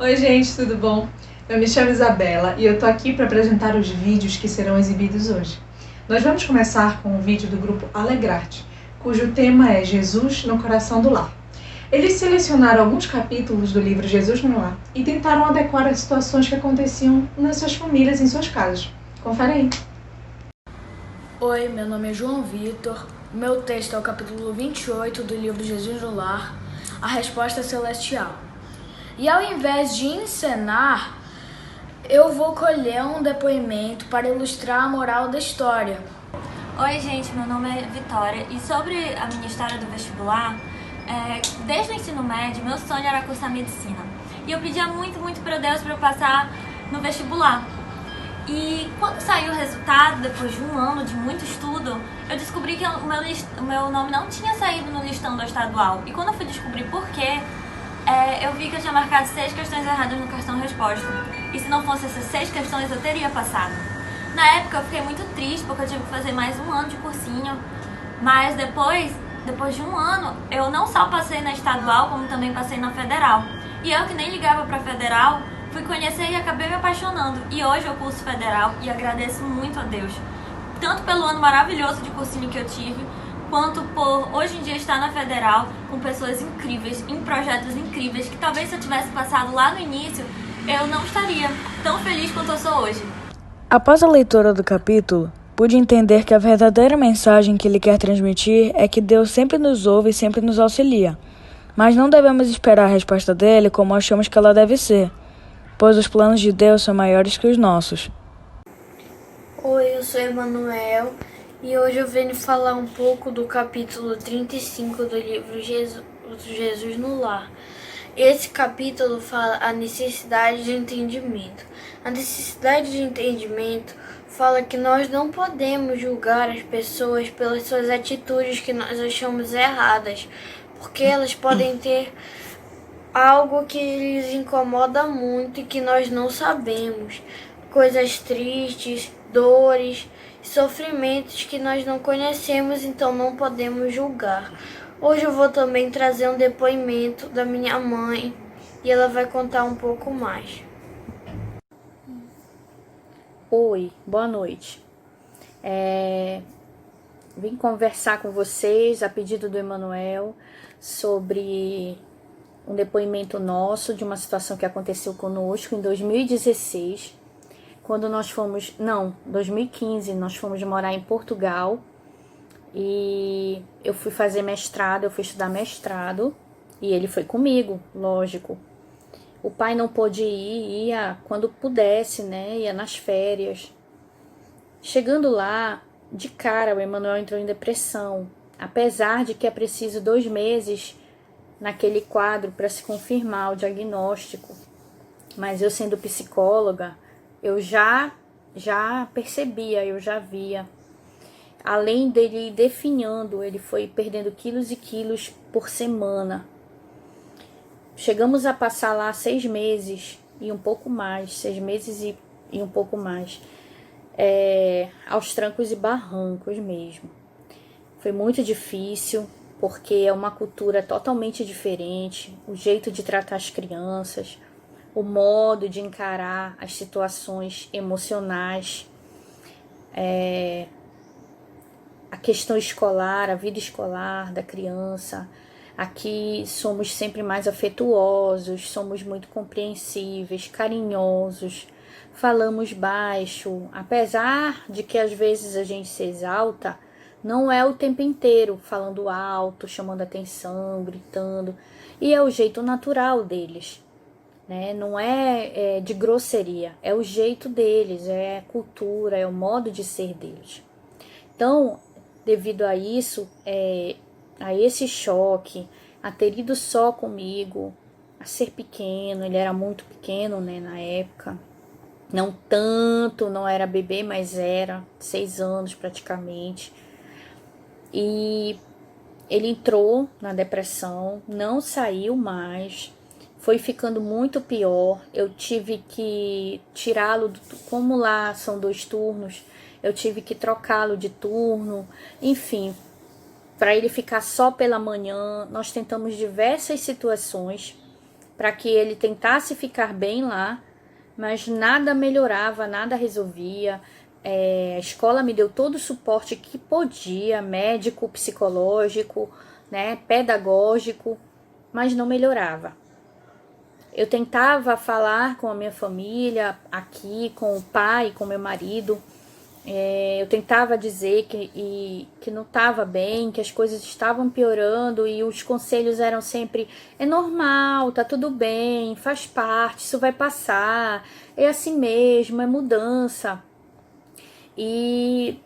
Oi gente, tudo bom? Eu me chamo Isabela e eu tô aqui para apresentar os vídeos que serão exibidos hoje. Nós vamos começar com um vídeo do grupo Alegrarte, cujo tema é Jesus no Coração do Lar. Eles selecionaram alguns capítulos do livro Jesus no Lar e tentaram adequar as situações que aconteciam nas suas famílias, em suas casas. Confere aí. Oi, meu nome é João Vitor. O meu texto é o capítulo 28 do livro Jesus no Lar, a resposta celestial. E ao invés de encenar, eu vou colher um depoimento para ilustrar a moral da história. Oi gente, meu nome é Vitória e sobre a minha história do vestibular, desde o ensino médio, meu sonho era cursar medicina. E eu pedia muito para Deus para eu passar no vestibular. E quando saiu o resultado, depois de um ano de muito estudo, eu descobri que o meu nome não tinha saído no listão do estadual. E quando eu fui descobrir por quê, eu vi que eu tinha marcado 6 questões erradas no cartão resposta. E se não fosse essas 6 questões, eu teria passado. Na época eu fiquei muito triste porque eu tive que fazer mais um ano de cursinho. Mas depois de um ano, eu não só passei na estadual, como também passei na federal. E eu que nem ligava pra federal, fui conhecer e acabei me apaixonando. E hoje eu curso federal e agradeço muito a Deus. Tanto pelo ano maravilhoso de cursinho que eu tive, quanto por hoje em dia estar na federal com pessoas incríveis, em projetos incríveis, que talvez se eu tivesse passado lá no início, eu não estaria tão feliz quanto eu sou hoje. Após a leitura do capítulo, pude entender que a verdadeira mensagem que ele quer transmitir é que Deus sempre nos ouve e sempre nos auxilia. Mas não devemos esperar a resposta dele como achamos que ela deve ser, pois os planos de Deus são maiores que os nossos. Oi, eu sou Emanuel e hoje eu venho falar um pouco do capítulo 35 do livro Jesus no Lar. Esse capítulo fala a necessidade de entendimento. A necessidade de entendimento fala que nós não podemos julgar as pessoas pelas suas atitudes que nós achamos erradas, porque elas podem ter algo que lhes incomoda muito e que nós não sabemos. Coisas tristes, dores, sofrimentos que nós não conhecemos, então não podemos julgar. Hoje eu vou também trazer um depoimento da minha mãe e ela vai contar um pouco mais. Oi, boa noite. Vim conversar com vocês a pedido do Emanuel sobre um depoimento nosso de uma situação que aconteceu conosco em 2016, quando nós fomos, 2015, nós fomos morar em Portugal e eu fui fazer mestrado, eu fui estudar mestrado e ele foi comigo, lógico. O pai não pôde ir, ia quando pudesse, né, ia nas férias. Chegando lá, de cara o Emanuel entrou em depressão, apesar de que é preciso 2 meses naquele quadro para se confirmar o diagnóstico. Mas eu sendo psicóloga, eu já percebia, eu já via. Além dele definhando, ele foi perdendo quilos e quilos por semana. Chegamos a passar lá 6 meses e um pouco mais, 6 meses e um pouco mais, aos trancos e barrancos mesmo. Foi muito difícil, porque é uma cultura totalmente diferente, o jeito de tratar as crianças, o modo de encarar as situações emocionais, a questão escolar, a vida escolar da criança. Aqui somos sempre mais afetuosos, somos muito compreensíveis, carinhosos, falamos baixo, apesar de que às vezes a gente se exalta, não é o tempo inteiro falando alto, chamando atenção, gritando, e é o jeito natural deles, né? Não é de grosseria, é o jeito deles, é a cultura, é o modo de ser deles. Então, devido a isso, a esse choque, a ter ido só comigo, a ser pequeno, ele era muito pequeno, né, na época, não tanto, não era bebê, mas era 6 anos praticamente, e ele entrou na depressão, não saiu mais, foi ficando muito pior, eu tive que tirá-lo, como lá são 2 turnos, eu tive que trocá-lo de turno, enfim, para ele ficar só pela manhã. Nós tentamos diversas situações para que ele tentasse ficar bem lá, mas nada melhorava, nada resolvia. A escola me deu todo o suporte que podia, médico, psicológico, né, pedagógico, mas não melhorava. Eu tentava falar com a minha família aqui, com o pai, com meu marido. Eu tentava dizer que não estava bem, que as coisas estavam piorando, e os conselhos eram sempre: é normal, tá tudo bem, faz parte, isso vai passar, é assim mesmo, é mudança. E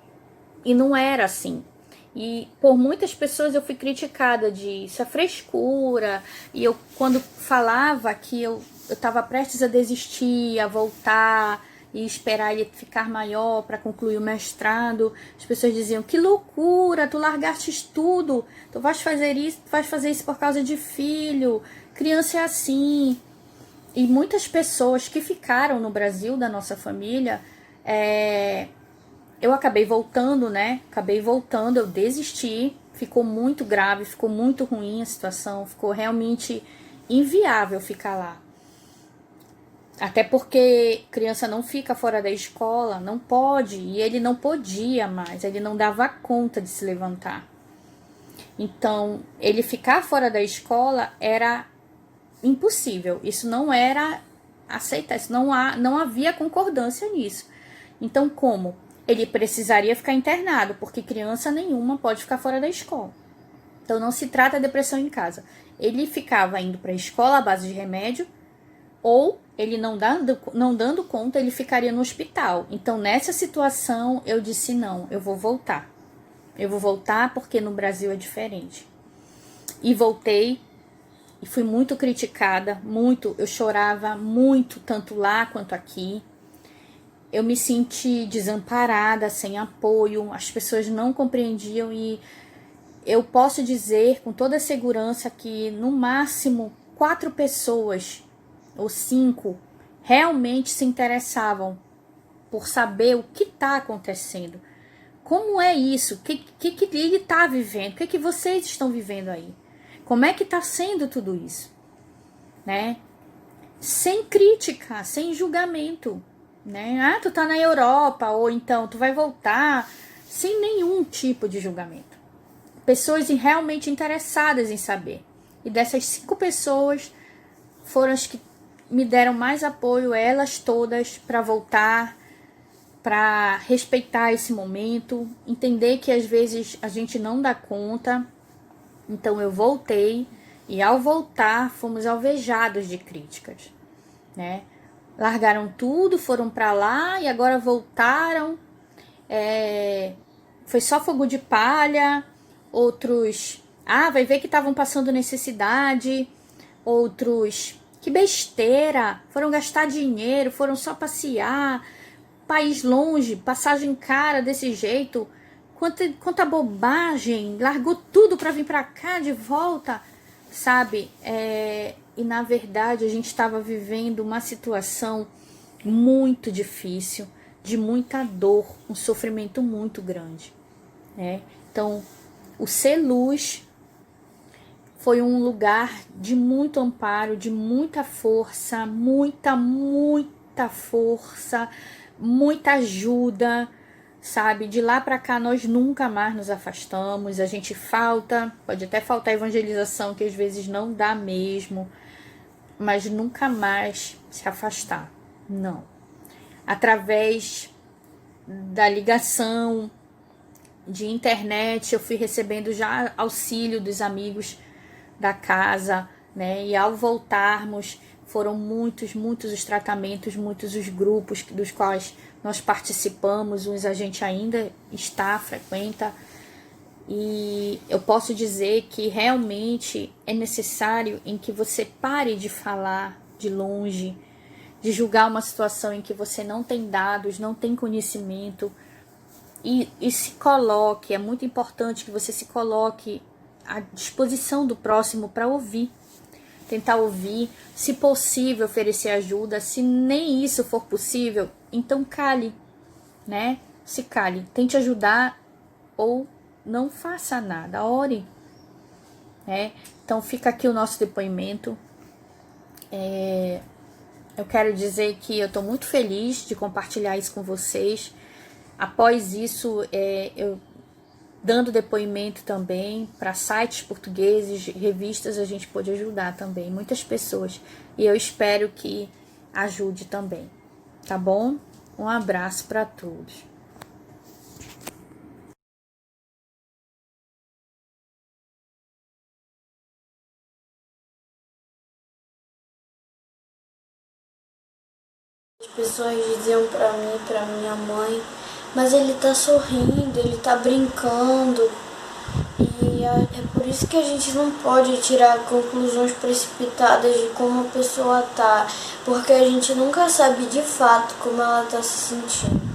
não era assim. E por muitas pessoas eu fui criticada de isso é frescura. E eu, quando falava que eu estava prestes a desistir, a voltar e esperar ele ficar maior para concluir o mestrado, as pessoas diziam: que loucura, tu largaste tudo, tu vais fazer isso por causa de filho, criança é assim. E muitas pessoas que ficaram no Brasil da nossa família, eu acabei voltando, eu desisti, ficou muito grave, ficou muito ruim a situação, ficou realmente inviável ficar lá. Até porque criança não fica fora da escola, não pode, e ele não podia mais, ele não dava conta de se levantar. Então, ele ficar fora da escola era impossível, isso não era aceitar, isso não havia concordância nisso. Então, como? Ele precisaria ficar internado, porque criança nenhuma pode ficar fora da escola. Então, não se trata de depressão em casa. Ele ficava indo para a escola à base de remédio, ou ele não dando conta, ele ficaria no hospital. Então, nessa situação, eu disse: não, eu vou voltar. Eu vou voltar porque no Brasil é diferente. E voltei, e fui muito criticada, muito. Eu chorava muito, tanto lá quanto aqui. Eu me senti desamparada, sem apoio, as pessoas não compreendiam, e eu posso dizer com toda segurança que no máximo 4 pessoas ou 5 realmente se interessavam por saber o que está acontecendo. Como é isso? O que ele está vivendo? O que vocês estão vivendo aí? Como é que está sendo tudo isso? Né? Sem crítica, sem julgamento. Né? Ah, tu tá na Europa, ou então tu vai voltar, sem nenhum tipo de julgamento. Pessoas realmente interessadas em saber. E dessas 5 pessoas foram as que me deram mais apoio, elas todas, para voltar, para respeitar esse momento, entender que às vezes a gente não dá conta. Então eu voltei, e ao voltar fomos alvejados de críticas, né? Largaram tudo, foram para lá e agora voltaram. Foi só fogo de palha. Outros, vai ver que estavam passando necessidade. Outros, que besteira, foram gastar dinheiro, foram só passear. País longe, passagem cara desse jeito. Quanta bobagem, largou tudo para vir para cá de volta, sabe? E na verdade a gente estava vivendo uma situação muito difícil, de muita dor, um sofrimento muito grande, né? Então, o Ser Luz foi um lugar de muito amparo, de muita força, muita força, muita ajuda, sabe? De lá para cá nós nunca mais nos afastamos. A gente pode até faltar evangelização, que às vezes não dá mesmo, mas nunca mais se afastar, não. Através da ligação de internet, eu fui recebendo já auxílio dos amigos da casa, né? E ao voltarmos, foram muitos os tratamentos, muitos os grupos dos quais nós participamos, uns a gente ainda frequenta. E eu posso dizer que realmente é necessário em que você pare de falar de longe, de julgar uma situação em que você não tem dados, não tem conhecimento, e se coloque. É muito importante que você se coloque à disposição do próximo para ouvir, tentar ouvir, se possível oferecer ajuda. Se nem isso for possível, então cale, né? Se cale, tente ajudar ou não faça nada, ore, né? Então fica aqui o nosso depoimento. Eu quero dizer que eu estou muito feliz de compartilhar isso com vocês. Após isso, eu dando depoimento também para sites portugueses, revistas, a gente pode ajudar também muitas pessoas. E eu espero que ajude também, tá bom? Um abraço para todos. As pessoas diziam pra mim, pra minha mãe, mas ele tá sorrindo, ele tá brincando. E é por isso que a gente não pode tirar conclusões precipitadas de como a pessoa tá, porque a gente nunca sabe de fato como ela tá se sentindo.